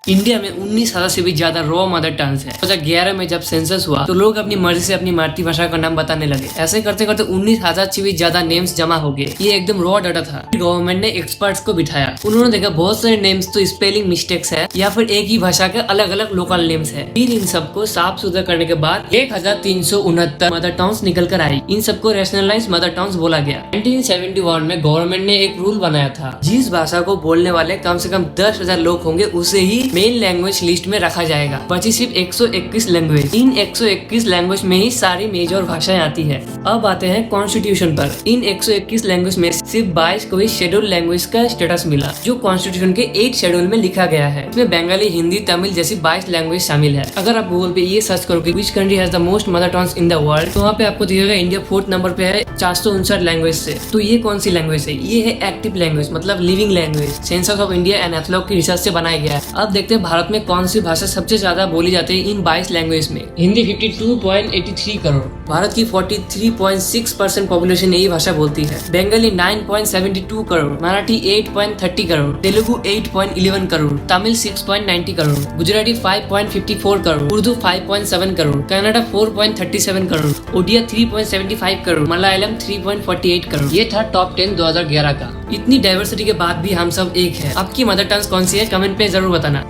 India में 19,000 से भी ज्यादा रॉ मदर टंग्स है। 2011 में जब सेंसस हुआ तो लोग अपनी मर्जी से अपनी मातृभाषा का नाम बताने लगे। ऐसे करते करते 19,000 से भी ज्यादा नेम्स जमा हो गए। ये एकदम रॉ डाटा था। गवर्नमेंट ने एक्सपर्ट्स को बिठाया। उन्होंने देखा बहुत सारे नेम्स तो स्पेलिंग मिस्टेक्स है या फिर एक ही भाषा के अलग अलग लोकल नेम्स है। फिर इन सबको साफ सुथरा करने के बाद 1369 मदर टंग्स निकल कर आई। इन सबको रैशनलाइज मदर टंग्स बोला गया। 1971 में गवर्नमेंट ने एक रूल बनाया था, जिस भाषा को बोलने वाले कम से कम 10,000 लोग होंगे उसे ही मेन लैंग्वेज लिस्ट में रखा जाएगा। बची सिर्फ 121 लैंग्वेज। इन 121 लैंग्वेज में ही सारी मेजर भाषाएं आती है। अब आते हैं कॉन्स्टिट्यूशन पर। इन 121 लैंग्वेज में सिर्फ 22 को ही शेड्यूल लैंग्वेज का स्टेटस मिला, जो कॉन्स्टिट्यूशन के 8 शेड्यूल में लिखा गया है। इसमें बंगाली, हिंदी, तमिल जैसी 22 लैंग्वेज शामिल है। अगर आप गूगल पे ये सर्च करोगे which country has the most mother tongues in the world, तो वहाँ पे आपको दिखेगा इंडिया 4th नंबर पे है 459 लैंग्वेज से। तो ये कौन सी लैंग्वेज है? ये है एक्टिव लैंग्वेज, मतलब living language. Census of India and Ethnologue की रिसर्च से बनाया गया है। अब देखते हैं भारत में कौन सी भाषा सबसे ज्यादा बोली जाती है इन 22 लैंग्वेज में। हिंदी 52.83 करोड़, भारत की 43.6% पॉपुलेशन यही भाषा बोलती है। बंगाली 9.72 करोड़, मराठी 8.30 करोड़, तेलुगु 8.11 करोड़, तमिल 6.90 करोड़, गुजराती 5.54 करोड़, उर्दू 5.7 करोड़, कन्नड़ा 4.37 करोड़, ओडिया 3.75 करोड़, मलयालम 3.48 करोड़। ये था टॉप 10 2011 का। इतनी डाइवर्सिटी के बाद भी हम सब एक है। आपकी मदर टंग कौन सी है? कमेंट पे जरूर बताना।